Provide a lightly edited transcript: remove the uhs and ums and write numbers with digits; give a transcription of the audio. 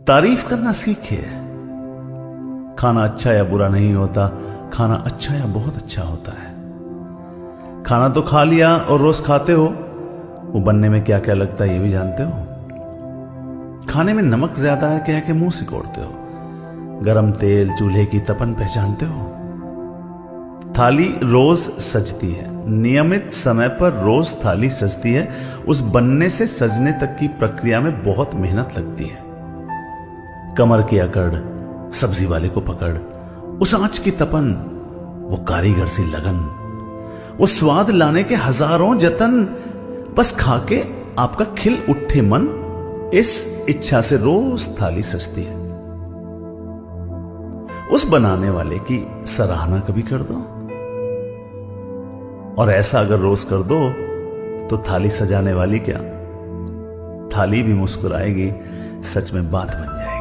तारीफ करना सीखिए। खाना अच्छा या बुरा नहीं होता, खाना अच्छा या बहुत अच्छा होता है। खाना तो खा लिया और रोज खाते हो, वो बनने में क्या क्या लगता है ये भी जानते हो। खाने में नमक ज्यादा है कह के मुंह सिकोड़ते हो, गरम तेल चूल्हे की तपन पहचानते हो। थाली रोज सजती है, नियमित समय पर रोज थाली सजती है। उस बनने से सजने तक की प्रक्रिया में बहुत मेहनत लगती है। कमर की अकड़, सब्जी वाले को पकड़, उस आंच की तपन, वो कारीगर सी लगन, वो स्वाद लाने के हजारों जतन, बस खाके आपका खिल उठे मन, इस इच्छा से रोज थाली सजती है। उस बनाने वाले की सराहना कभी कर दो, और ऐसा अगर रोज कर दो तो थाली सजाने वाली क्या, थाली भी मुस्कुराएगी, सच में बात बन जाएगी।